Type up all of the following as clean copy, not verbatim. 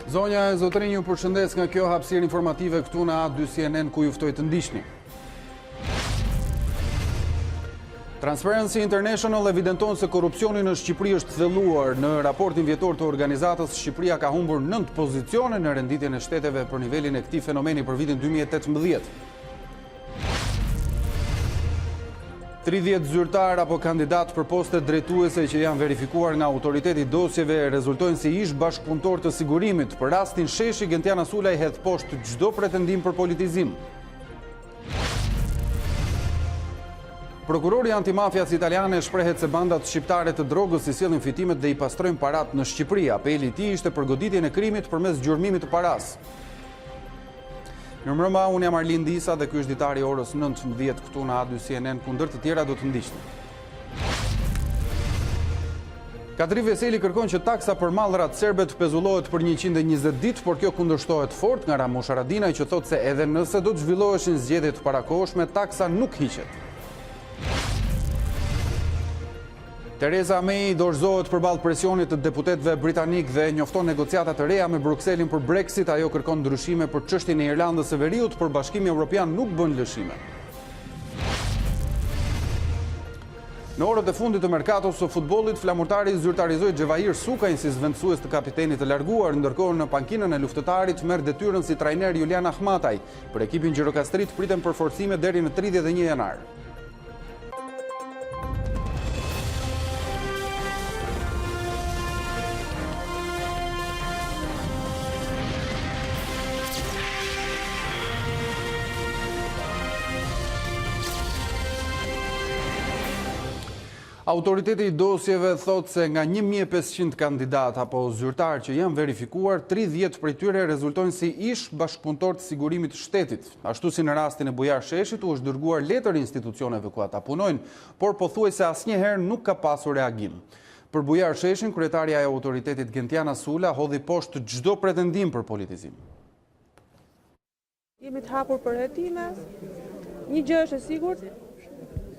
Zonja e Zotrinj ju përshëndes nga kjo hapësirë informative këtu në A2 CNN ku ju ftoj të ndiqni. Transparency International evidenton se korrupsioni në Shqipëri është thelluar. Në raportin vjetor të organizatës, Shqipëria ka humbur 9 pozicione në renditjen e shteteve për nivelin e këtij fenomeni për vitin 2018. 30 zyrtar apo kandidat për poste drejtuese që janë verifikuar nga autoriteti dosjeve rezultojnë si ish bashkëpunëtor të sigurimit. Për rastin Sheshi, Gentiana Sulaj hedh poshtë çdo pretendim për politizim. Prokurori antimafias italiane shprehet se bandat shqiptare të drogës i sillin fitimet dhe i pastrojnë parat në Shqipëri. Apeli i tij ishte për goditjen e krimit përmes gjurmimit të paras. Mirëmbrëma, unë jam Arlin Disa dhe ky është Ditari orës 19 këtu në A2 CNN, ku ndër të tjera do të ndiqni. Katri Veseli kërkon që taksa për mallrat serbe të pezullohet për 120 ditë, por kjo kundërshtohet fort nga Ramush Haradinaj, që thotë se edhe nëse do të zhvilloheshin zgjedhje të parakohshme, taksa nuk hiqet. Theresa May dorëzohet përballë presionit të deputetëve britanik dhe njofton negociata të reja me Brukselin për Brexit. Ajo kërkon ndryshime për çështjen e Irlandës së Veriut, por Bashkimi Evropian nuk bën lëshime. Në orët e fundit të merkatos së futbollit, flamurtari zyrtarizoi Xhevair Sukajin si zvendësues të kapitenit të larguar, ndërkohë në pankinën e luftëtarit merr detyrën si trajner Julian Ahmataj. Për ekipin Gjirokastrit priten përforcime deri në 31 janar. Autoriteti i dosjeve thot se nga 1500 kandidat apo zyrtar që janë verifikuar, 30 prej tyre rezultojnë si ish bashkëpunëtor të sigurimit të shtetit. Ashtu si në rastin e Bujar Sheshit, u është dërguar letër institucioneve ku ata punojnë, por pothuajse asnjëherë nuk ka pasur reagim. Për Bujar Sheshin, kryetaria e autoritetit Gentiana Sula hodhi poshtë çdo pretendim për politizim. Jemi të hapur për hetime. Një gjë është e sigurt,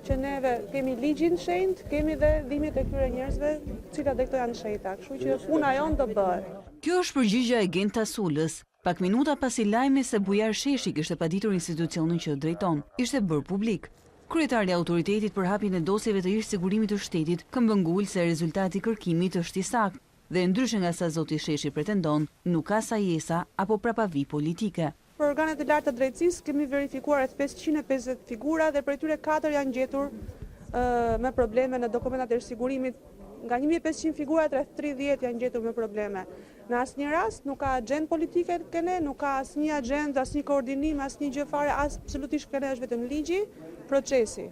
që neve kemi ligjin shenjtë, kemi dhe dhimbjet e këtyre njerëzve, të cilat dhe këto janë shenjta, kështu që puna jonë do bëhet. Kjo është përgjigjja e Genta Sulës, pak minuta pasi lajmi se Bujar Sheshi kishte paditur institucionin që drejton, ishte bërë publik. Kryetari i autoritetit për hapjen e dosjeve të ish sigurimit të shtetit këmbëngul se rezultati i kërkimit është i saktë dhe ndryshe nga sa zoti Sheshi pretendon, nuk ka sajesa apo prapavi politike. Për organet e larta të drejtësisë kemi verifikuar rreth 550 figura dhe prej tyre 4 janë gjetur me probleme në dokumentat e sigurimit. Nga 1500 figura rreth 30 janë gjetur me probleme. Në asnjë rast nuk ka agjend politike kene, nuk ka asnjë agjend, asnjë koordinim, asnjë gjë fare, absolutisht kene është vetëm ligji, procesi.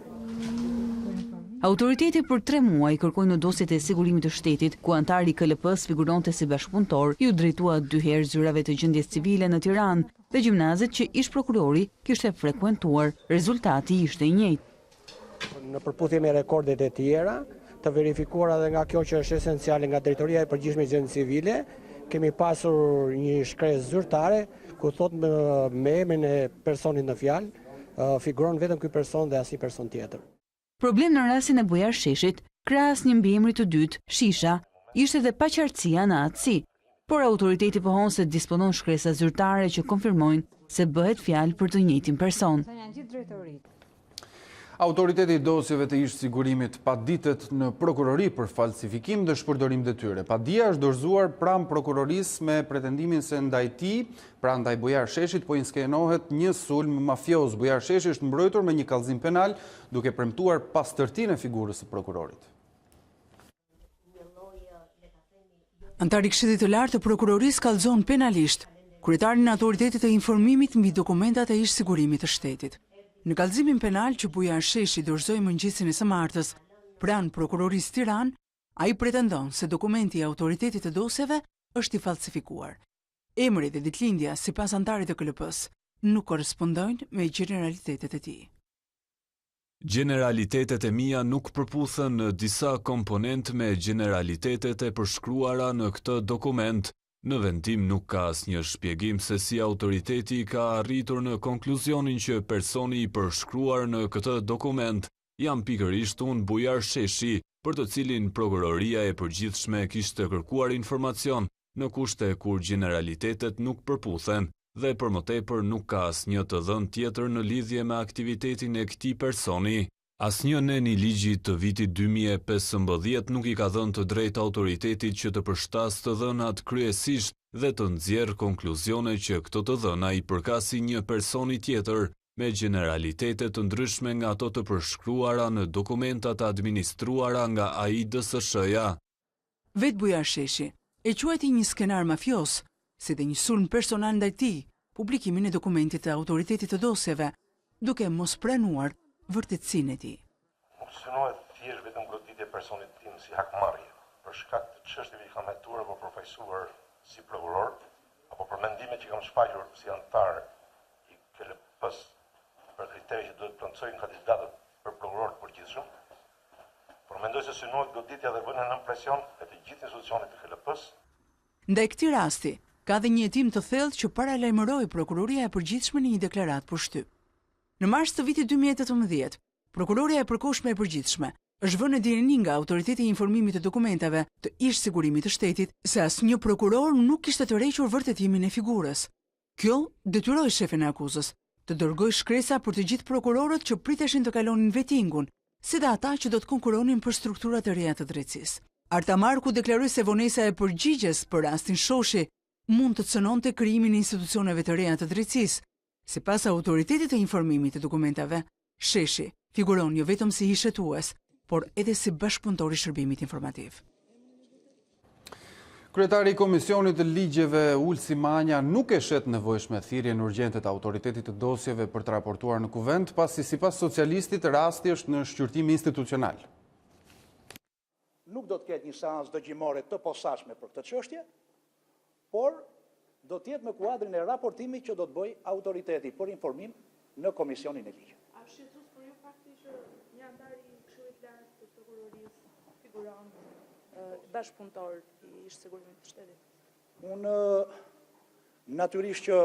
Autoriteti për 3 muaj kërkoi në dosjet e sigurimit të shtetit, ku antari i KLP-s figuronte si bashkëpunëtor, ju drejtua 2 herë zyrave të gjendjes civile në Tiranë dhe gjimnazet që ish prokurori kishte frekuentuar. Rezultati ishte i njëjtë. Në përputhje me rekordet e tjera, të verifikuara edhe nga kjo që është esenciale nga Drejtoria e Përgjithshme e Gjendjes Civile, kemi pasur një shkresë zyrtare ku thot me emrin e personit në fjalë figuron vetëm ky person dhe asnjë person tjetër. Problem në rastin e Bujar Sheshit, krahas një mbiemri të dytë, Shisha, ishte dhe paqartësia në atësi, por autoriteti pohon se disponon shkresa zyrtare që konfirmojnë se bëhet fjalë për të njëjtin person. Autoriteti i dosjeve të ish sigurimit paditet në prokurori për falsifikim dhe shpërdorim detyre. Padia është dorëzuar pranë prokurorisë me pretendimin se ndaj tij, pra ndaj Bujar Sheshit, po inskenohet një sulm mafioz. Bujar Sheshi është mbrojtur me një kallëzim penal, duke premtuar pastërtinë e figurës së prokurorit. Antari i Këshillit të Lartë të Prokurorisë kallëzon penalisht kryetarin e autoritetit të informimit mbi dokumentat e ish sigurimit të shtetit. Në kallëzimin penal që Bujar Sheshi dorëzoi mëngjesin e së martës pranë prokurorisë Tiranë, ai pretendon se dokumenti i autoritetit të dosjeve është i falsifikuar. Emri dhe ditëlindja sipas antarit të KLP-s nuk korrespondojnë me gjeneralitetet e tij. Generalitetet e mia nuk përputhen në disa komponent me generalitetet e përshkruara në këtë dokument. Në vendim nuk ka asnjë shpjegim se si autoriteti ka arritur në konkluzionin që personi i përshkruar në këtë dokument jam pikërisht unë Bujar Sheshi, për të cilin Prokuroria e Përgjithshme kishte kërkuar informacion në kushte kur generalitetet nuk përputhen dhe për më tepër nuk ka asnjë të dhënë tjetër në lidhje me aktivitetin e këtij personi. Asnjë nen i ligjit të vitit 2015 nuk i ka dhënë të drejtë autoritetit që të përshtas të dhënat kryesisht dhe të nxjerrë konkluzione që këto të dhëna i përkasin një personi tjetër me generalitete të ndryshme nga ato të përshkruara në dokumentat administruara nga ai DSSH-ja. Vetë Bujar Sheshi e quajti një skenar mafios, si dhe një sulm personal ndaj tij, publikimin e dokumentit të autoritetit të dosjeve, duke mos pranuar vërtetësinë e tij. Synohet thjesht vetëm goditje e personit tim si hakmarrje, për shkak të çështjeve që kam hetuar apo përfaqësuar si prokuror, apo për mendimet që kam shfaqur si antar i KLP-s për kriteret që duhet të plotësojnë kandidatët për prokuror të përgjithshëm. Por mendoj se synohet goditja dhe vënia nën presion e të gjithë institucionet të KLP-s. Ndaj këtij rasti, ka dhe një hetim të thellë që paralajmëroi prokuroria e përgjithshme në një deklaratë për shtyp. Në mars të vitit 2018, prokuroria e përkohshme e përgjithshme është vënë në dieni nga Autoriteti i Informimit të Dokumentave të Ish Sigurimit të Shtetit se asnjë prokuror nuk kishte tërhequr vërtetimin e figurës. Kjo detyroi shefin e akuzës të dërgojë shkresa për të gjithë prokurorët që priteshin të kalonin vetingun, si dhe ata që do të konkuronin për strukturat e reja të drejtësisë. Arta Marku deklaroi se vonesa e përgjigjes për rastin Shoshi mund të cënonte krijimin e institucioneve të reja të drejtësisë. Sipas Autoritetit të Informimit të Dokumentave, Sheshi figuron jo vetëm si hishetues, por edhe si bashkëpunëtor i shërbimit informativ. Kryetari i Komisionit të Ligjeve Ulsi Manja nuk e shet nevojshme thirrjen urgjente të autoritetit të dosjeve për të raportuar në kuvend, pasi sipas socialistit rasti është në shqyrtim institucional. Nuk do të ketë një seancë dëgjimore të posaçme për këtë çështje, por do të jetë në kuadrin e raportimit që do të bëjë autoriteti për informim në Komisionin e Ligjit. A shqetësues për ju fakti që një antar i Këshillit të Lartë të Prokurorisë figuron bashkëpunëtor i Ish Sigurimit të Shtetit? Unë natyrisht që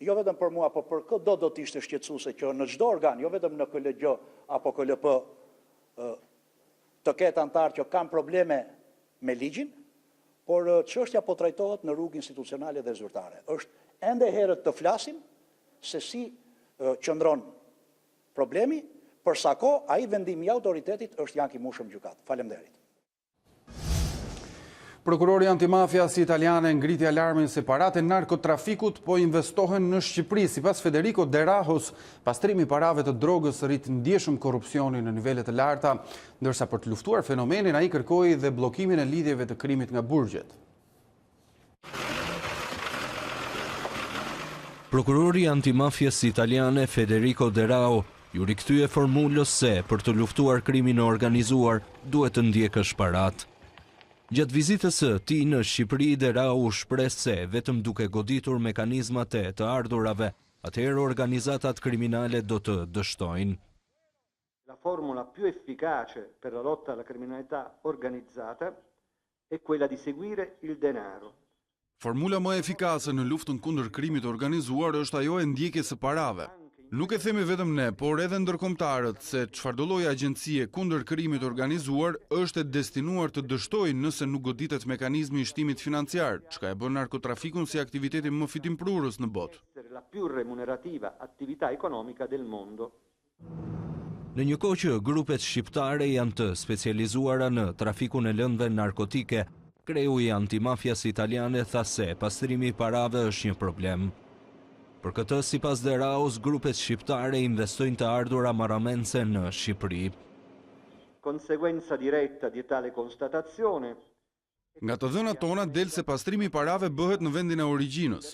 jo vetëm për mua, por për çdo do të ishte shqetësuese që në çdo organ, jo vetëm në KLG apo KLP, të ketë antar që kanë probleme me ligjin, por çështja po trajtohet në rrugë institucionale dhe zyrtare. Është ende herët të flasim se si qëndron problemi, për sa kohë ai vendimi i autoritetit është janë kimushëm gjykat. Faleminderit. Prokurori antimafias italiane ngriti alarmin se paratë e narkotrafikut po investohen në Shqipëri. Sipas Federico De Rahos, pastrimi i parave të drogës rrit ndjeshëm korrupsionin në nivele të larta, ndërsa për të luftuar fenomenin ai kërkoi dhe bllokimin e lidhjeve të krimit nga burgjet. Prokurori antimafjes italiane Federico De Rahos ju rikthye formulës se për të luftuar krimin e organizuar duhet të ndjekësh parat. Gjatë vizitës së tij në Shqipëri, De Rahos shpreh se vetëm duke goditur mekanizmat e të ardhurave, atëherë organizatat kriminale do të dështojnë. La formula più efficace per la lotta alla criminalità organizzata è quella di seguire il denaro. Formula më efikase në luftën kundër krimit organizuar është ajo e ndjekjes së parave. Nuk e themi vetëm ne, por edhe ndërkombëtarët se çfarëdo lloj agjencie kundër krimit organizuar është e destinuar të dështojë nëse nuk goditet mekanizmi i shtimit financiar, çka e bën narkotrafikun si aktivitetin më fitimprurës në botë. La più remunerativa attività economica del mondo. Në një kohë që grupet shqiptare janë të specializuara në trafikun e lëndëve narkotike, kreu i antimafjas italiane tha se pastrimi i parave është një problem. Për këtë, sipas De Rahos, grupet shqiptare investojnë të ardhura marramense në Shqipëri. Conseguenza diretta di tale constatazione. Nga të dhënat tona del se pastrimi i parave bëhet në vendin e origjinës.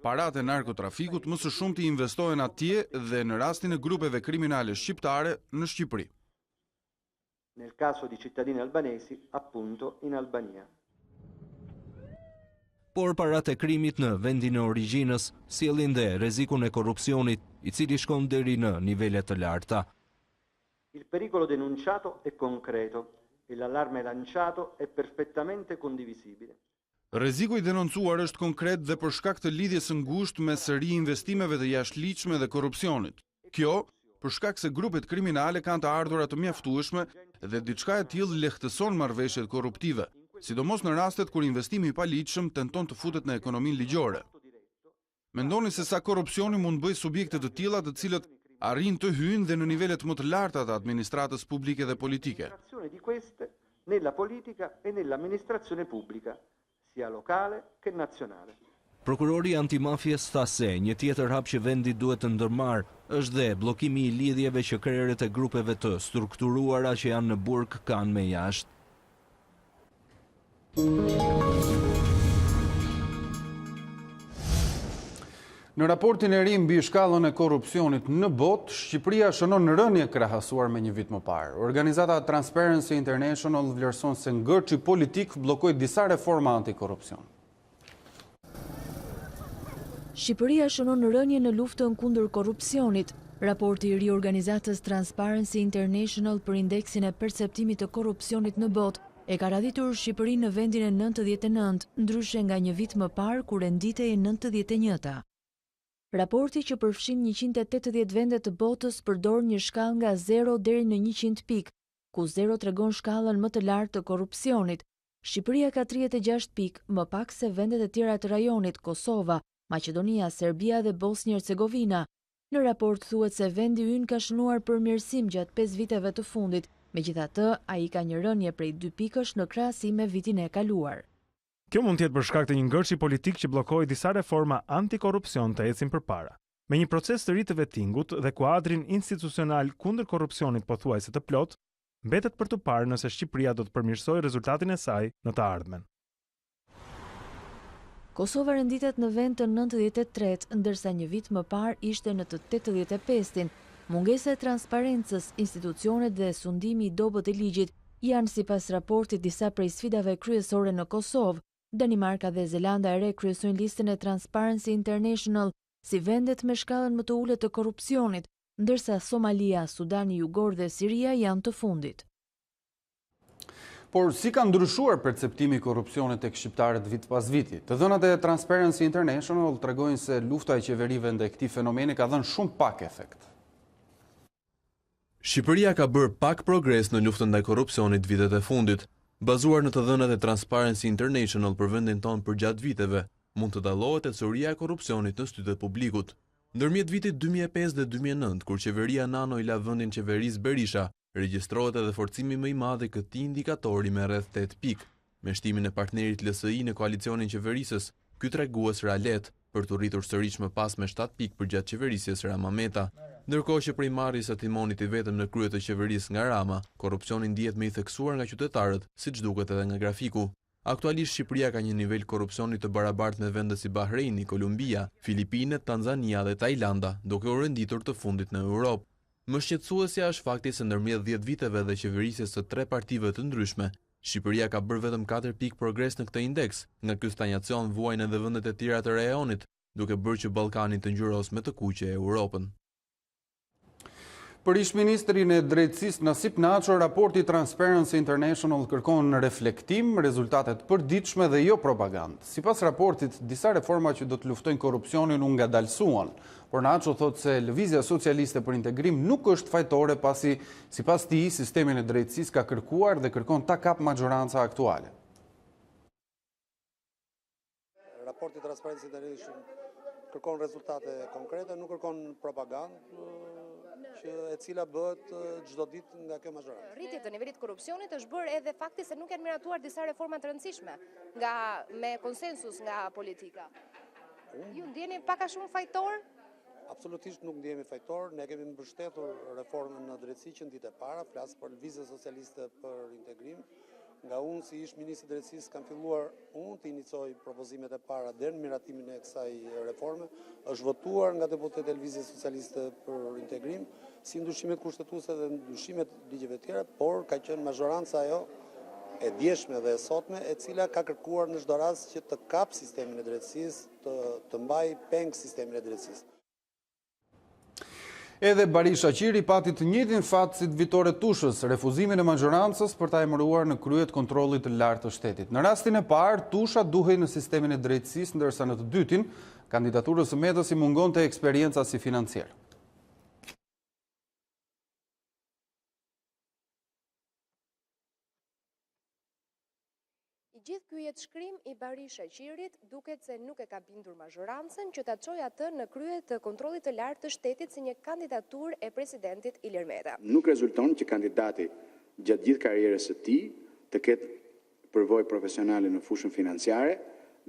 Paratë e narkotrafikut më së shumti investohen atje dhe në rastin e grupeve kriminale shqiptare në Shqipëri. Nel caso di cittadini albanesi, appunto in Albania. Por paratë e krimit në vendin e origjinës sjellin dhe rrezikun e korrupsionit, i cili shkon deri në nivele të larta. Il pericolo denunciato è concreto e l'allarme lanciato è perfettamente condivisibile. Rreziku i denoncuar është konkret dhe për shkak të lidhjes së ngushtë mes riinvestimeve të jashtëligjshme dhe korrupsionit. Kjo për shkak se grupet kriminale kanë të ardhurat të mjaftueshme dhe diçka e tillë lehtëson marrëveshjet korruptive. sidomos në rastet kur investimi i paligjshëm tenton të futet në ekonominë ligjore. Mendoni se sa korrupsioni mund bëjë subjekte të tilla të cilët arrin të hyjnë dhe në nivelet më të larta të administratës publike dhe politike. Di queste nella politica e nell'amministrazione pubblica, sia locale che nazionale. Prokurori antimafjes tha se një tjetër hap që vendi duhet të ndërmarrë është dhe bllokimi i lidhjeve që krerët e grupeve të strukturuara që janë në burg kanë me jashtë. Në raportin e ri mbi shkallën e korrupsionit në botë, Shqipëria shënon rënje krahasuar me një vit më parë. Organizata Transparency International vlerëson se ngërçi politik bllokoi disa reforma antikorrupsion. Shqipëria shënon rënje në luftën kundër korrupsionit. Raporti i ri i organizatës Transparency International për indeksin e perceptimit të korrupsionit në botë e ka radhitur Shqipërinë në vendin e 99, ndryshe nga një vit më parë kur e nditej e 91-ta. Raporti që përfshin 180 vende të botës përdor një shkallë nga 0 deri në 100 pikë, ku 0 tregon shkallën më të lartë të korrupsionit. Shqipëria ka 36 pikë, më pak se vendet e tjera të rajonit, Kosova, Maqedonia, Serbia dhe Bosnjë-Hercegovina. Në raport thuhet se vendi ynë ka shënuar përmirësim gjatë 5 viteve të fundit, megjithatë ai ka një rënje prej 2 pikësh në krahasim me vitin e kaluar. Kjo mund të jetë për shkak të një ngërçi politik që bllokoi disa reforma antikorrupsion të ecin përpara. Me një proces të ri të vettingut dhe kuadrin institucional kundër korrupsionit pothuajse të plot, mbetet për të parë nëse Shqipëria do të përmirësojë rezultatin e saj në të ardhmen. Kosova renditet në vend të 93, ndërsa një vit më parë ishte në të 85-tin. Mungesa e transparencës, institucionet dhe sundimi i dobët e ligjit janë sipas raportit disa prej sfidave kryesore në Kosovë. Danimarka dhe Zelanda e Re kryesojnë listën e Transparency International si vendet me shkallën më të ulët të korrupsionit, ndërsa Somalia, Sudani Jugor dhe Siria janë të fundit. Por si ka ndryshuar perceptimi i korrupsionit tek shqiptarët vit pas viti? Të dhënat e Transparency International tregojnë se lufta e qeverive ndaj këtij fenomeni ka dhënë shumë pak efekt. Shqipëria ka bërë pak progres në luftën ndaj korrupsionit vitet e fundit. Bazuar në të dhënat e Transparency International për vendin tonë për gjatë viteve, mund të dallohet teoria e korrupsionit në sytë të publikut. Ndërmjet vitit 2005 dhe 2009, kur qeveria Nano i la vendin qeverisë Berisha, regjistrohet edhe forcimi më i madh i këtij indikatori me rreth 8 pikë. Me shtimin e partnerit LSI në koalicionin qeverisës, ky tregues ra let për të rritur sërish më pas me 7 pikë për gjatë qeverisjes Rama-Meta. Ndërkohë që primari sa timonit i vetëm në krye të qeverisë nga Rama, korrupsioni ndihet më i theksuar nga qytetarët, siç duket edhe nga grafiku. Aktualisht Shqipëria ka një nivel korrupsioni të barabartë me vende si Bahreini, Kolumbia, Filipinet, Tanzania dhe Tajlanda, duke u renditur të fundit në Europë. Më shqetësuesja është fakti se ndërmjet 10 viteve dhe qeverisjes së 3 partive të ndryshme, Shqipëria ka bërë vetëm 4 pikë progres në këtë indeks, nga ky stagnacion vuajnë edhe vendet e tjera të rajonit, duke bërë që Ballkani të ngjyros me të kuqe Europën. Për ish-ministrin e drejtësisë Nasip Naço, raporti Transparency International kërkon reflektim, rezultate të përditshme dhe jo propagandë. Sipas raportit, disa reforma që do të luftojnë korrupsionin u ngadalsuan, por Naço thotë se lëvizja socialiste për integrim nuk është fajtore pasi sipas tij sistemin e drejtësisë ka kërkuar dhe kërkon ta kap majoranca aktuale. Raporti Transparency International kërkon rezultate konkrete, nuk kërkon propagandë, e cila bëhet çdo ditë nga kjo majorancë. Rritja e nivelit të korrupsionit është bërë edhe fakti se nuk janë miratuar disa reforma të rëndësishme me konsensus nga politika. Ju ndjeni pak a shumë fajtor? Absolutisht nuk ndjemi fajtor, ne kemi mbështetur reformën në drejtësi që ndite para, flas për lëvizje socialiste për integrim. Nga unë si ish ministri i drejtësisë kam filluar unë të inicoj propozimet e para deri në miratimin e kësaj reforme, është votuar nga deputetët e Lëvizjes Socialiste për integrim, si ndryshimet kushtetuese dhe ndryshimet ligjeve të tjera, por ka qenë majoranca ajo e djeshme dhe e sotme, e cila ka kërkuar në çdo rast që të kap sistemin e drejtësisë, të mbaj peng sistemin e drejtësisë. Edhe Barisha Qiri pati të njëjtin fat si Vitore Tushës, refuzimin e majorancës për ta emëruar në krye të kontrollit të lartë të shtetit. Në rastin e parë, Tusha duhej në sistemin e drejtësisë, ndërsa në të dytin, kandidaturës së Metës i mungonte eksperienca si financier. I gjithë ky jetëshkrim i Barisha Qirit duket se nuk e ka bindur mazhorancën që ta çojë atë në krye të kontrollit të lartë të shtetit si një kandidaturë e presidentit Ilir Meta. Nuk rezulton që kandidati gjatë gjithë karrierës së tij të ketë përvojë profesionale në fushën financiare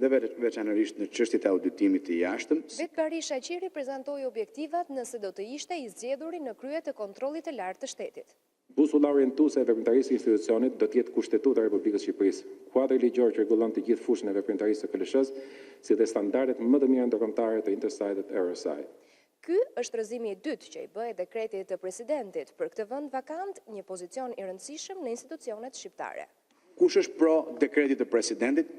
dhe veçanërisht në çështjet e auditimit të jashtëm. Vetë Barisha Qiri prezantoi objektivat nëse do të ishte i zgjedhuri në krye të kontrollit të lartë të shtetit. Busulla orientuese e veprimtarisë së institucionit do të jetë kushtetuta e Republikës së Shqipërisë. Kuadri ligjor që rregullon të gjithë fushën e veprimtarisë së KLSH-s, si dhe standardet më të mira ndërkombëtare të Intersite dhe RSI. Ky është rrëzimi i dytë që i bëhet dekretit të presidentit për këtë vend vakant, një pozicion i rëndësishëm në institucionet shqiptare. Kush është pro dekretit të presidentit?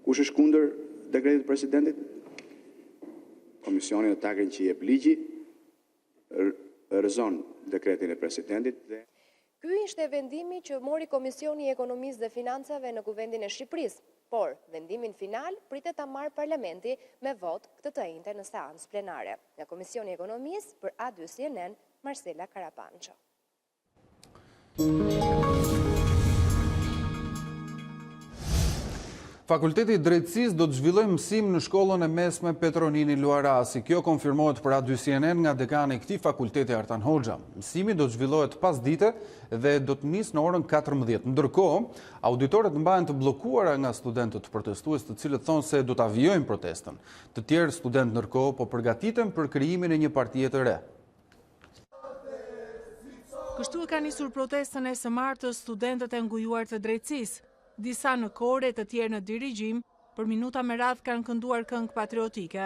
Kush është kundër dekretit të presidentit? Komisioni në takën që jep ligji rrëzon dekretin e presidentit dhe Ky ishte vendimi që mori Komisioni i Ekonomisë dhe Financave në Kuvendin e Shqipërisë, por vendimin final pritet ta marrë Parlamenti me votë këtë të njëjtën në seancë plenare. Nga Komisioni i Ekonomisë për A2 CNN, Marcela Karapanço. Fakulteti i Drejtësisë do të zhvillojë mësim në shkollën e mesme Petronini Luarasi. Kjo konfirmohet për A2 CNN nga dekani i këtij fakulteti Artan Hoxha. Mësimi do të zhvillohet pasdite dhe do të nisë në orën 14. Ndërkohë, auditorët mbahen të bllokuara nga studentët protestues, të cilët thonë se do ta vijojnë protestën. Të tjerë studentë ndërkohë po përgatiten për krijimin e një partie të re. Kështu e ka nisur protestën e së martës studentët e ngujuar të drejtësisë. Disa në kore, të tjerë në dirigjim, për minuta me radhë kanë kënduar këngë patriotike.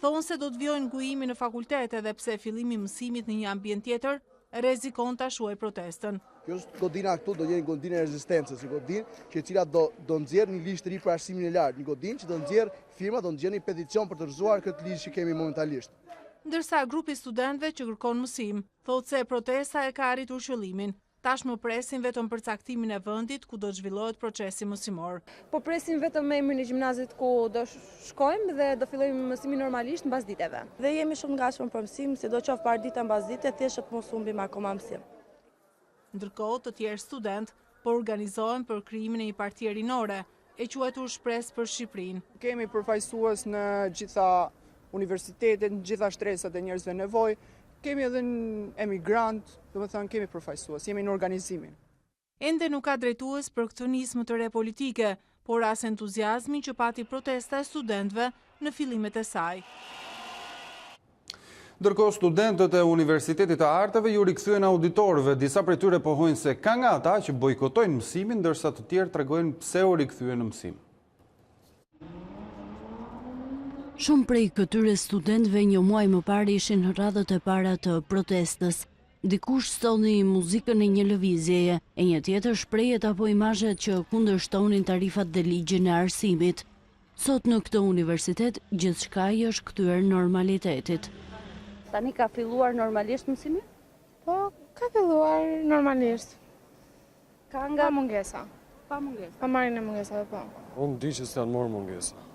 Thonë se do të vjojnë ngujimin në fakultete dhe pse fillimi mësimit në një ambient tjetër, rrezikon ta shuaj protestën. Kjo është godina këtu do jenë godinë e rezistencës, një godinë që cila do nxjerrë një ligj të ri për arsimin e lartë, një godinë që do nxjerrë firma, do nxjerrë një peticion për të rrëzuar këtë ligj që kemi momentalisht. Ndërsa grupi studentëve që kërkon mësim, thotë se protesta e ka arritur qëllimin. Tashmë presin vetëm për caktimin e vendit ku do të zhvillohet procesi mësimor. Po presin vetëm me emrin e gjimnazit ku do shkojmë dhe do fillojmë mësimin normalisht mbas ditëve. Dhe jemi shumë ngatshëm për mësim, si do qoftë par ditë mbas dite, thjesht të mos humbim akoma mësim. Ndërkohë, të tjerë student po organizohen për krijimin e një partie rinore, e quajtur Shpresë për Shqipërinë. Kemi përfaqësues në gjitha universitetet, në gjitha shtresat e njerëzve nevojë. Kemi edhe në emigrant, do më thënë kemi përfaqësues, jemi në organizimin. Ende nuk ka drejtues për këtë nismë të re politike, por as entuziazmin që pati protesta e studentëve në fillimet e saj. Ndërkohë studentët e Universitetit të Arteve ju rikthyen auditorëve. Disa prej tyre pohojnë se ka nga ata që bojkotojnë mësimin, ndërsa të tjerë tregojnë pse u rikthyen në mësim. Shumë prej këtyre studentëve një muaj më parë ishin në radhët e para të protestës. Dikush stolli muzikën e një lëvizjeje, e një tjetër shprehet apo imazhet që kundërshtonin tarifat dhe ligjin e arsimit. Sot në këtë universitet gjithçka i është kthyer normalitetit. Tani ka filluar normalisht mësimi? Po, ka filluar normalisht. Ka nga mungesa. Pa mungesa. Pa marrin e mungesave, po. Unë di që s'janë marrë mungesa.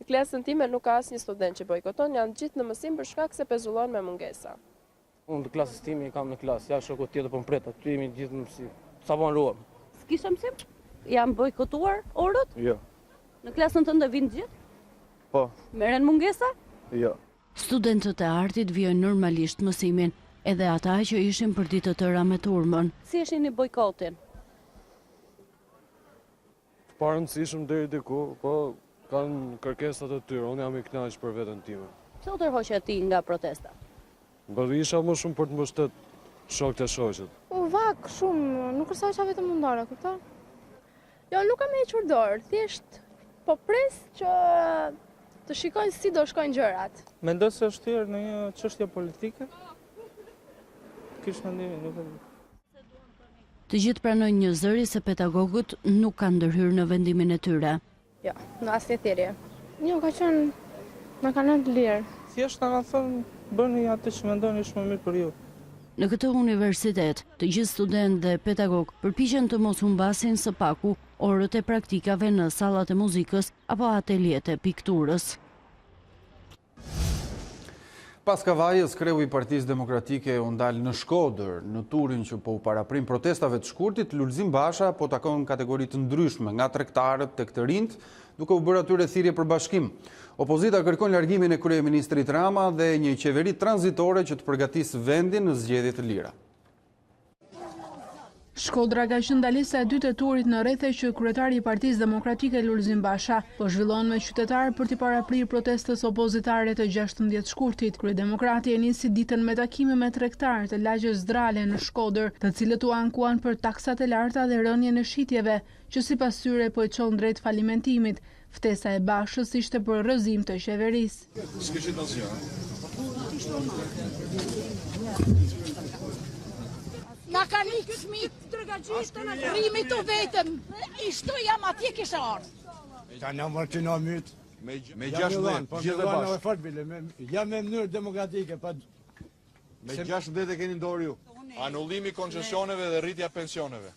Në klasën time nuk ka asnjë student që bojkoton, janë gjithë në mësim për shkak se pezullon me mungesa. Unë të klasës time kam në klasë, ja shoku tjetër po mpret, aty jemi gjithë në mësim. Sa von ruam. S'kisha mësim? Janë bojkotuar orët? Jo. Në klasën tënde vinë gjithë? Po. Merren mungesa? Jo. Studentët e artit vijojnë normalisht mësimin, edhe ata që ishin për ditë të tëra me turmën. Si ishin i bojkotin? Parëndësishëm deri diku, po kanë kërkesat e tyre, unë jam i kënaqur për veten time. Pse u tërhoqe ti nga protesta? Isha më shumë për të mbështet shokët e shoqet. U vak shumë, nuk është sa vetëm mundore, kupton? Jo, nuk kam hequr dorë, thjesht po pres që të shikojnë si do shkojnë gjërat. Mendoj se është thirrë në një çështje politike? Kish mendimin, nuk e di. Të gjithë pranojnë një zëri se pedagogët nuk kanë ndërhyrë në vendimin e tyre. Jo, në asnjë thirrje. Jo, ka qenë më kanë të lirë. Thjesht na kanë thënë bëni atë që mendoni është më mirë për ju. Në këtë universitet, të gjithë studentë dhe pedagog përpiqen të mos humbasin së paku orët e praktikave në sallat e muzikës apo ateljet e pikturës. Pas kavajës, kreu i Partisë Demokratike u ndal në Shkodër, në turin që po u paraprim protestave të shkurtit, Lulzim Basha po takon kategoritë ndryshme, nga tregtarët tek të rinjt, duke u bërë atyre thirrje për bashkim. Opozita kërkon largimin e kryeministrit Rama dhe një qeveri tranzitore që të përgatisë vendin në zgjedhje të lira. Shkodra ka qenë ndalesa e dytë e turit në rrethe që kryetari i Partisë Demokratike Lulzim Basha po zhvillon me qytetarë për t'i paraprirë protestës opozitare të 16 shkurtit. Kryedemokrati e nisi ditën me takime me tregtarë të lagjes Zdrale në Shkodër, të cilët u ankuan për taksat e larta dhe rënien e shitjeve, që sipas tyre po i çon drejt falimentimit. Ftesa e Bashës ishte për rrëzim të qeverisë. Na kanë ikë fëmijët tërgagjishtë në rrimi të vetëm. Ishtu jam atje kisha ardhë. Ta në mërë mytë. Me 16, gjithë dhe bashkë. Jam me mënyrë demokratike. Me 16 e keni ndorë ju. Anullimi koncesioneve dhe rritja pensioneve.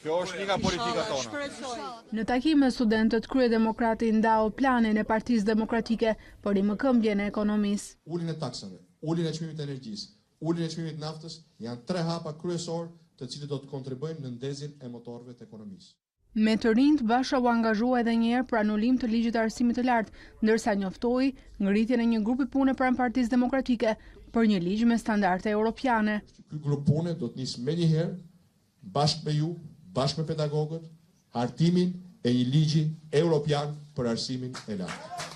Kjo është një nga politika tona. Në takim me studentët, kryedemokrati ndau planin e Partisë Demokratike për rimëkëmbjen e ekonomisë. Ulin e taksave, ulin e çmimit të energjisë, ulin e çmimit naftës janë 3 hapa kryesor të cilët do të kontribuojnë në ndezjen e motorëve të ekonomisë. Me të rinjt, Basha u angazhua edhe një herë për anulim të ligjit të arsimit të lartë, ndërsa njoftoi ngritjen e një grupi pune pranë Partisë Demokratike për një ligj me standarde europiane. Ky grup pune do të nisë menjëherë bashkë me ju, bashkë me pedagogët, hartimin e një ligji europian për arsimin e lartë.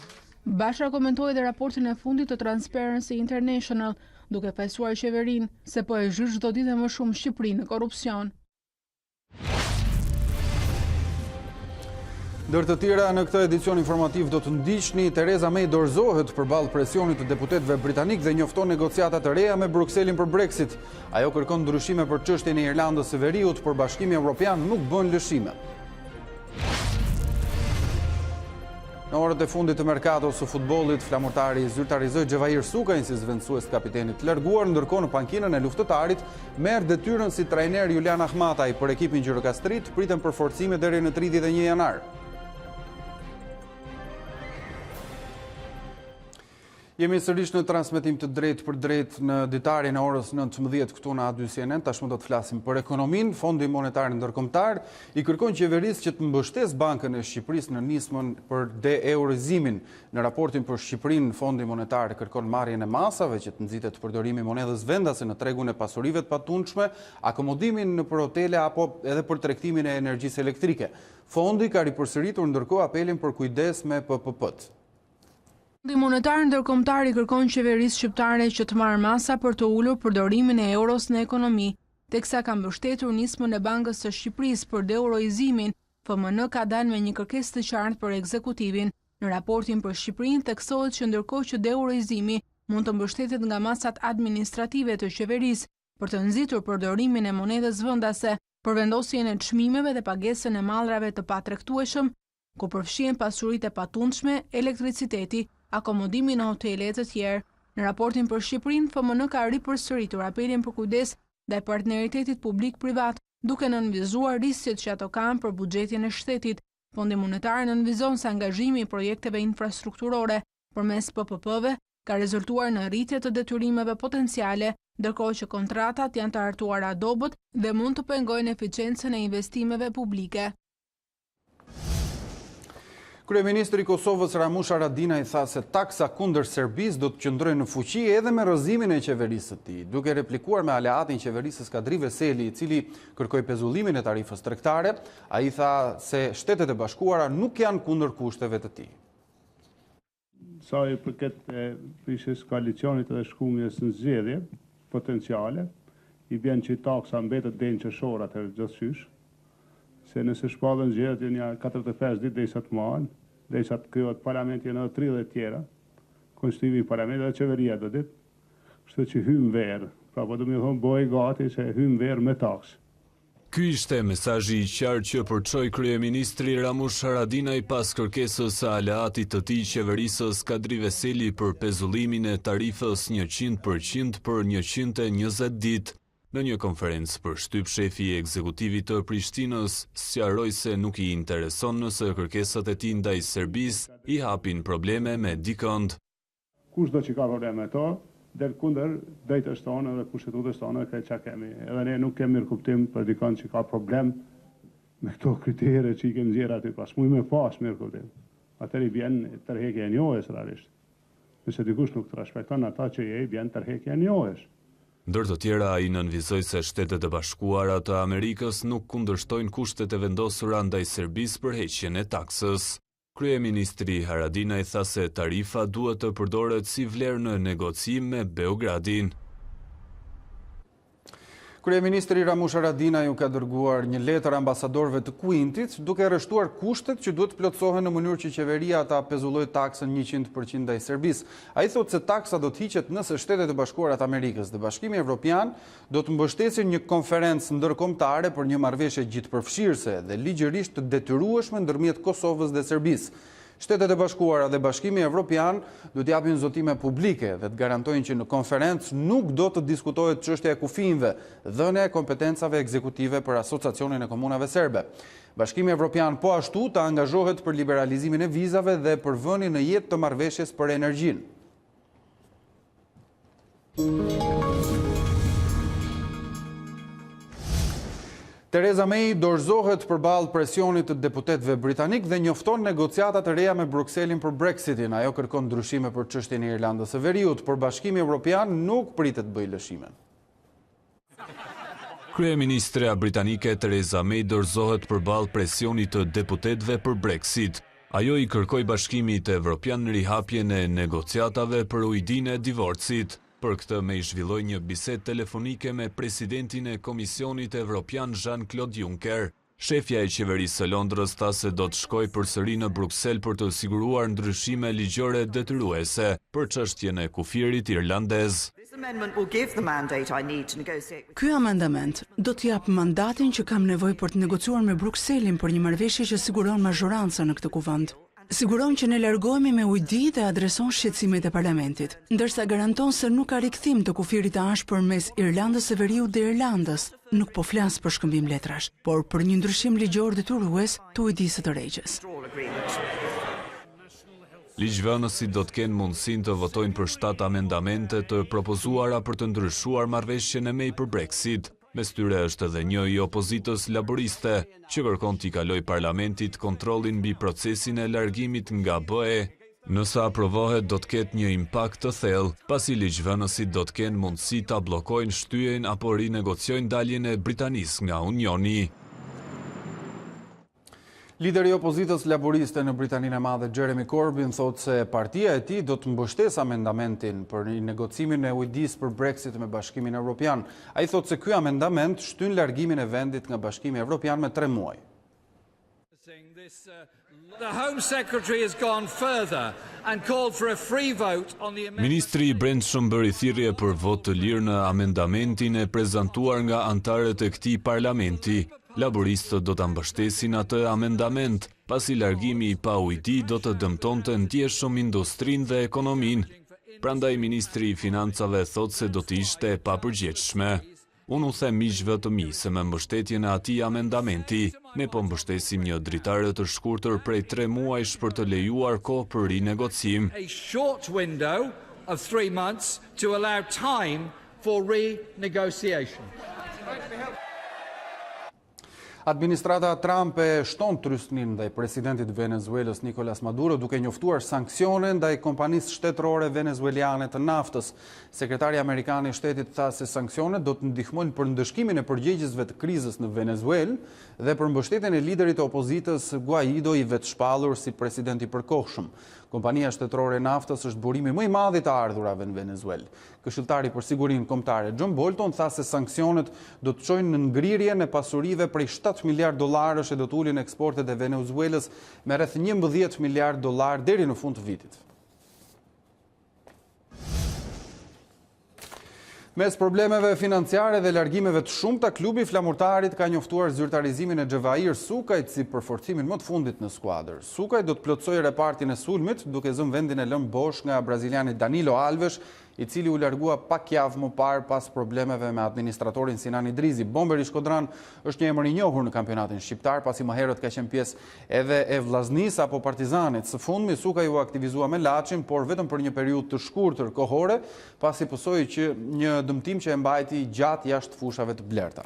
Basha komentoi edhe raportin e fundit të Transparency International, duke pajsuar qeverinë se po e zhysh çdo ditë më shumë Shqipërinë në korrupsion. Ndër të tjera, në këtë edicion informativ do të ndiqni, Theresa May dorëzohet përballë presionit të deputetëve britanik dhe njofton negociata të reja me Brukselin për Brexit. Ajo kërkon ndryshime për çështjen e Irlandës së Veriut, por Bashkimi Evropian nuk bën lëshime. Në orët e fundit të merkatos së futbollit, flamurtari zyrtarizoi Xhevair Sukajin si zvendësues të kapitenit të larguar, ndërkohë në pankinën e luftëtarit merr detyrën si trajner Julian Ahmataj për ekipin Gjirokastrit, priten përforcime deri në 31 janar. Jemi sërish në transmetim të drejt për drejt në Ditari në orës 19 këtu në A2 CNN. Tashmë do të flasim për ekonomin. Fondi Monetar Ndërkombëtar i kërkon qeverisë që të mbështes Bankën e Shqipërisë në nismën për de-eurizimin. Në raportin për Shqipërinë, Fondi Monetar kërkon marrjen e masave që të nxitet përdorimi monedhës vendase në tregun e pasurive të patundshme, akomodimin nëpër hotele apo edhe për tregtimin e energjisë elektrike. Fondi ka ripërsëritur ndërkohë apelin për kujdes me PPP-t. Fondi Monetar Ndërkombëtar i kërkon qeverisë shqiptare që të marrë masa për të ulur përdorimin e euros në ekonomi, teksa ka mbështetur nismën e Bankës së Shqipërisë për deeuroizimin. FMN ka dalë me një kërkesë të qartë për ekzekutivin. Në raportin për Shqipërinë theksohet që ndërkohë që deeuroizimi mund të mbështetet nga masat administrative të qeverisë për të nxitur përdorimin e monedhës vendase, për vendosjen e çmimeve dhe pagesën e mallrave të patregtueshëm, ku përfshihen pasuritë e patundshme, elektriciteti, akomodimi në hotele e të tjerë. Në raportin për Shqipërinë, FMN ka ripërsëritur apelin për kujdes ndaj partneritetit publik-privat, duke nënvizuar risqet që ato kanë për buxhetin e shtetit. Fondi Monetar nënvizon se angazhimi i projekteve infrastrukturore përmes PPP-ve ka rezultuar në rritje të detyrimeve potenciale, ndërkohë që kontratat janë të hartuara dobët dhe mund të pengojnë eficiencën e investimeve publike. Kryeministri i Kosovës Ramush Haradinaj tha se taksa kundër Serbisë do të qëndrojë në fuqi edhe me rrëzimin e qeverisë së tij, duke replikuar me aleatin qeverisë Kadri Veseli, i cili kërkoi pezullimin e tarifës tregtare. Ai tha se Shtetet e Bashkuara nuk janë kundër kushteve të tij. Sa i përket prishjes koalicionit dhe shkumjes në zgjedhje potenciale, i bën që taksa mbetet deri në qershor atë gjithçysh. Se nëse shpallën zgjedhjet janë 45 ditë derisa të marrin, derisa të krijohet parlamenti në 30 tjera, konstituimi i parlamentit dhe qeveria do ditë. Kështu që hym verë. Pra po do të thonë bëj gati se hym verë me taksë. Ky ishte mesazhi i qartë që përçoi kryeministri Ramush Haradinaj pas kërkesës së aleatit të tij qeverisës Kadri Veseli për pezullimin e tarifës 100% për 120 ditë. Në një konferencë për shtyp, shefi i ekzekutivit të Prishtinës sqaroi se nuk i intereson nëse kërkesat e tij ndaj Serbisë i hapin probleme me dikënd. kushdo që ka probleme to, del kundër drejtës tonë dhe kushtetutës tonë që kemi. Edhe ne nuk kemi mirë kuptim për dikon që ka problem me këto kritere që i kemi nxjerrë aty pas. Muj me pas mirë kuptim. Atër i vjen tërhekja e njohjes realisht. Nëse dikush nuk të respekton ata që i vjen tërhekja e njohjes. Ndër të tjera, ai nënvizoi se Shtetet e Bashkuara të Amerikës nuk kundërshtojnë kushtet e vendosura ndaj Serbisë për heqjen e taksës. Kryeministri Haradinaj tha se tarifa duhet të përdoret si vlerë në negocim me Beogradin. Kryeministri Ramush Haradinaj ka dërguar një letër ambasadorëve të Kuintit, duke rreshtuar kushtet që duhet plotësohen në mënyrë që qeveria ta pezullojë taksën 100% ndaj Serbisë. Ai thotë se taksa do të hiqet nëse Shtetet e Bashkuara të Amerikës dhe Bashkimi Evropian do të mbështesin një konferencë ndërkombëtare për një marrëveshje gjithëpërfshirëse dhe ligjërisht të detyrueshme ndërmjet Kosovës dhe Serbisë. Shtetet e Bashkuara dhe Bashkimi Evropian do të japin zotime publike dhe të garantojnë që në konferencë nuk do të diskutohet çështja e kufijve, dhënia e kompetencave ekzekutive për Asociacionin e Komunave Serbe. Bashkimi Evropian po ashtu të angazhohet për liberalizimin e vizave dhe për vënien në jetë të marrëveshjes për energjinë. Theresa May dorëzohet përballë presionit të deputetëve britanik dhe njofton negociata të reja me Brukselin për Brexitin. Ajo kërkon ndryshime për çështjen e Irlandës së Veriut, por Bashkimi Evropian nuk pritet bëjë lëshime. Kryeministrea britanike Theresa May dorëzohet përballë presionit të deputetëve për Brexit. Ajo i kërkoi Bashkimit Evropian rihapjen e negociatave për ujdinë e divorcit. Për këtë May zhvilloi një bisedë telefonike me presidentin e Komisionit Evropian Jean-Claude Juncker. Shefja e qeverisë së Londrës tha se do të shkojë përsëri në Bruksel për të siguruar ndryshime ligjore detyruese për çështjen e kufirit irlandez. Ky amendament do të jap mandatin që kam nevojë për të negociuar me Brukselin për një marrëveshje që siguron mazhorancën në këtë kuvend. Siguron që ne largohemi me ujdi dhe adreson shqetësimet e parlamentit, ndërsa garanton se nuk ka rikthim të kufirit të ashpër mes Irlandës së Veriut dhe Irlandës. Nuk po flas për shkëmbim letrash, por për një ndryshim ligjor detyrues të ujdisë të rregjës. Ligjvënësit do të kenë mundësinë të votojnë për 7 amendamente të propozuara për të ndryshuar marrëveshjen e May për Brexit. Mes tyre është edhe një i opozitës laboriste, që kërkon t'i kaloj parlamentit kontrollin mbi procesin e largimit nga BE. Nëse aprovohet do të ketë një impakt të thellë, pasi ligjvënësit do të kenë mundësi ta bllokojnë shtyjen apo rinegociojnë daljen e Britanisë nga Unioni. Lideri i opozitës laboriste në Britaninë e Madhe, Jeremy Corbyn, thotë se partia e tij do të mbështesë amendamentin për negocimin e ujdisë për Brexit me Bashkimin Evropian. Ai thotë se ky amendament shtyn largimin e vendit nga Bashkimi Evropian me 3 muaj. Ministri i Brendshëm bëri thirrje për vot të lirë në amendamentin e prezantuar nga anëtarët e këtij parlamenti. Laboristët do të mbështesin atë amendament, pasi largimi i pa ujdi do të dëmtonte ndjeshëm industrinë dhe ekonominë. Prandaj ministri i financave thotë se do të ishte e papërgjegjshme. Unë u them miqve të mi se me mbështetjen e atij amendamenti, ne po mbështesim një dritare të shkurtër prej 3 muajsh për të lejuar kohë për rinegocim. A short window of 3 months to allow time for renegotiation. Administrata Trump e shton trysnin ndaj presidentit Venezuelës Nicolas Maduro duke njoftuar sanksione ndaj kompanisë shtetërore venezueliane të naftës. Sekretari amerikan i shtetit tha se sanksionet do të ndihmojnë për ndëshkimin e përgjegjësve të krizës në Venezuelë dhe për mbështetjen e liderit të opozitës Guaido i vetëshpallur si president i përkohshëm. Kompania shtetërore e naftës është burimi më i madh i të ardhurave në Venezuelë. Këshilltari për sigurinë kombëtare John Bolton tha se sanksionet do të çojnë në ngrirjen e pasurive prej $7 miliard e do të ulin eksportet e Venezuelës me rreth $11 miliard deri në fund të vitit. Mes problemeve financiare dhe largimeve të shumta, klubi flamurtarit ka njoftuar zyrtarizimin e Xhevair Sukajt si përforcimin më të fundit në skuadër. Sukaj do të plotësojë repartin e sulmit, duke zënë vendin e lënë bosh nga braziliani Danilo Alves, i cili u largua pak javë më parë pas problemeve me administratorin Sinan Idrizi. Bomberi Shkodran është një emër i njohur në kampionatin shqiptar, pasi më herët ka qenë pjesë edhe e Vllaznis apo Partizanit. Së fundmi Sukaj u aktivizua me Laçin, por vetëm për një periudhë të shkurtër kohore, pasi pësoi që një dëmtim që e mbajti gjatë jashtë fushave të blerta.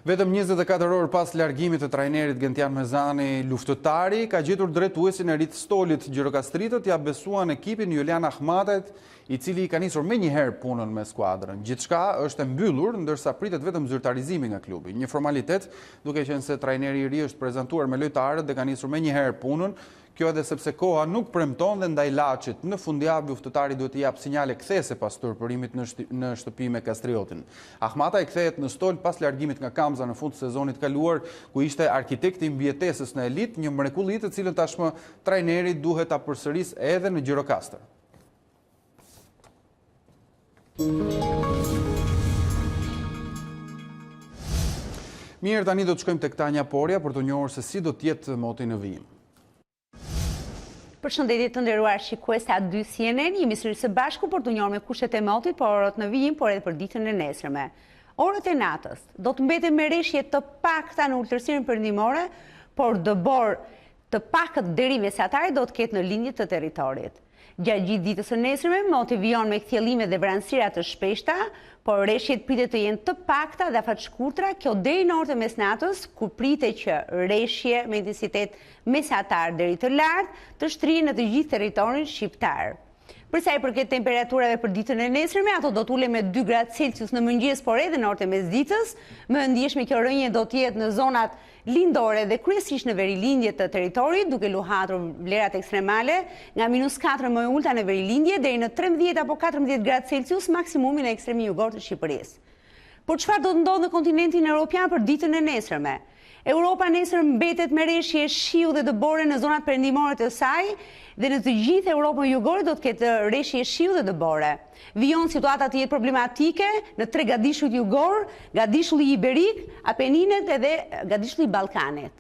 Vetëm 24 orë pas largimit të trajnerit Gentian Mezani, luftëtari ka gjetur drejtuesin e Rit Stolit. Gjirokastritët ja besuan ekipin Julian Ahmatet, i cili ka nisur me njëherë punën me skuadrën. Gjithçka është e mbyllur, ndërsa pritet vetëm zyrtarizimi nga klubi. Një formalitet, duke qenë se trajneri i ri është prezantuar me lojtarët dhe ka nisur me njëherë punën. Kjo edhe sepse koha nuk premton dhe ndaj Laçit. Në fundjavë luftëtari duhet të jap sinjale kthese pas turpërimit në shtëpi me Kastriotin. Ahmata i kthehet në Stol pas largimit nga Kamza në fund të sezonit kaluar, ku ishte arkitekti i mbijetesës në elit, një mrekulli të cilën tashmë trajneri duhet ta përsërisë edhe në Gjirokastër. Mirë, tani do të shkojmë tek Tanja Porja për të njohur se si do të jetë moti në vijim. Përshëndetje të nderuar shikues të A2 CNN, jemi sërish së bashku për të njohur me kushtet e motit për orët në vijim, por edhe për ditën e nesërme. Orët e natës do të mbeten me rreshje të pakta në ulëtërsinë perëndimore, por dëbor të pakët deri mesatare do të ketë në lindje të territorit. Gjatë gjithë ditës së nesërme, moti vijon me kthjellime dhe vranësira të shpeshta, por rreshjet pritet të jenë të pakta dhe afat shkurtra, kjo deri në orët e mesnatës, ku pritet që rreshje me intensitet mesatar deri të lartë të shtrihen në të gjithë territorin shqiptar. Për sa i përket temperaturave për ditën e nesërme, ato do të ulen me 2 gradë Celsius në mëngjes, por edhe në orët e mesditës. Më e ndjeshme kjo rënje do të jetë në zonat lindore dhe kryesisht në verilindje të territorit, duke luhatur vlerat ekstremale nga -4 më e ulta në verilindje deri në 13 apo 14 gradë Celsius, maksimumi në ekstremin jugor të Shqipërisë. Por çfarë do të ndodhë në kontinentin evropian për ditën e nesërme? Europa nesër mbetet me rreshje shiu dhe dëbore në zonat perëndimore të saj, dhe në të gjithë Europën jugore do të ketë rreshje shiu dhe dëbore. Vijon situata të jetë problematike në 3 gadishullit jugor, gadishulli iberik, Apeninet edhe gadishulli Ballkanit.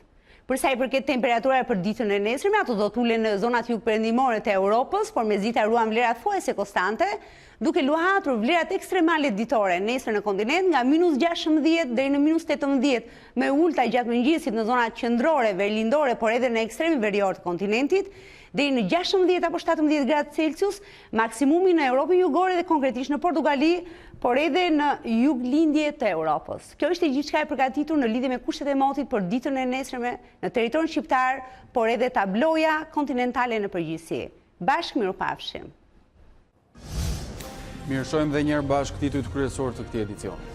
Për sa i përket temperaturave për ditën e nesërme, ato do të ulen në zonat jugperëndimore të Europës, por mezita ruan vlerat thuajse konstante, duke luhatur vlerat ekstremale ditore nesër në kontinent nga -16 deri në -18 me ulta gjatë mëngjesit në zonat qendrore, verilindore, por edhe në ekstremin verior të kontinentit, deri në 16 apo 17 gradë Celsius, maksimumi në Europën jugore dhe konkretisht në Portugali, por edhe në juglindje të Europës. Kjo ishte gjithçka e përgatitur në lidhje me kushtet e motit për ditën e nesërme në territorin shqiptar, por edhe tabloja kontinentale në përgjithësi. Bashkë mirupafshim. Mirë, shohim dhe njerë bashkë titujt kryesor të këtij edicioni.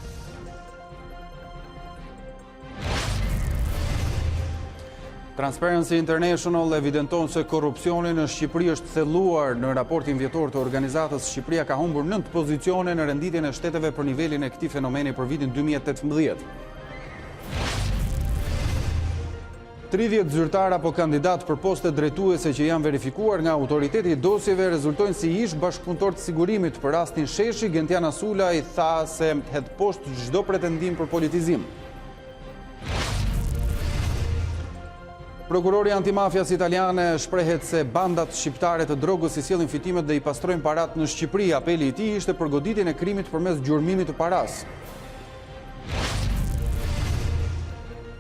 Transparency International evidenton se korrupsioni në Shqipëri është thelluar. Në raportin vjetor të organizatës, Shqipëria ka humbur 9 pozicione në renditjen e shteteve për nivelin e këtij fenomeni për vitin 2018. 30 zyrtar apo kandidat për poste drejtuese që janë verifikuar nga autoriteti i dosjeve rezultojnë si ish bashkëpunëtor të sigurimit. Për rastin Sheshi, Gentian Asula i tha se hedh poshtë çdo pretendim për politizim. Prokurori antimafjas italiane shprehet se bandat shqiptare të drogës i sjellin fitimet dhe i pastrojnë parat në Shqipëri. Apeli i tij ishte për goditjen e krimit përmes gjurmimit të paras.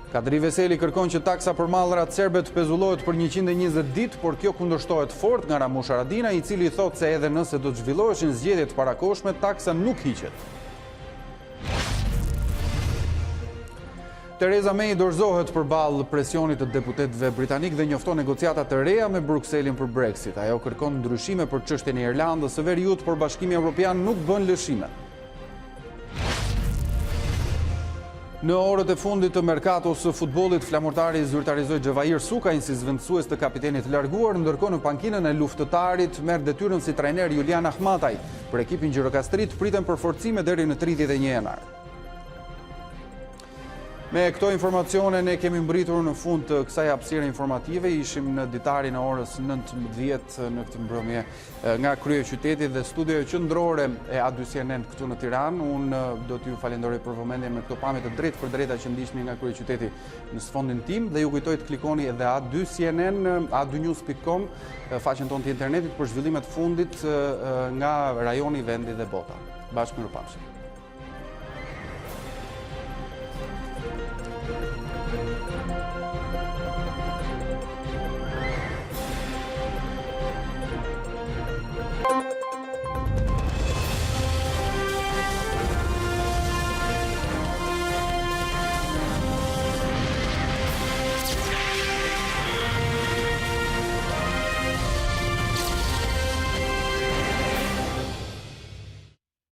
Kadri Veseli kërkon që taksa për mallrat serbe të pezullohet për 120 ditë, por kjo kundërshtohet fort nga Ramush Haradinaj, i cili thotë se edhe nëse do të zhvilloheshin zgjedhje të parakohshme, taksa nuk hiqet. Theresa May dorëzohet përballë presionit të deputetëve britanik dhe njofton negociata të reja me Brukselin për Brexit. Ajo kërkon ndryshime për çështjen e Irlandës së Veriut, por Bashkimi Evropian nuk bën lëshime. Në orët e fundit të merkatos së futbollit, flamurtari zyrtarizoi Xhevair Sukajin si zvendësues të kapitenit të larguar, ndërkohë në pankinën e luftëtarit merr detyrën si trajner Julian Ahmataj. Për ekipin gjirokastrit priten përforcime deri në 31 janar. Me këto informacione ne kemi mbritur në fund të kësaj hapësire informative. Ishim në Ditari në orës 19 në këtë mbrëmje nga kryeqyteti dhe studioja qendrore e A2CNN këtu në Tiranë. Unë do t'ju falenderoj për vëmendjen me këto pamje të drejtë për drejta që ndiqni nga kryeqyteti në sfondin tim dhe ju kujtoj të klikoni edhe A2CNN, a2news.com, faqen tonë të internetit për zhvillimet fundit nga rajoni, vendi dhe bota. Bashkë mirupafshim.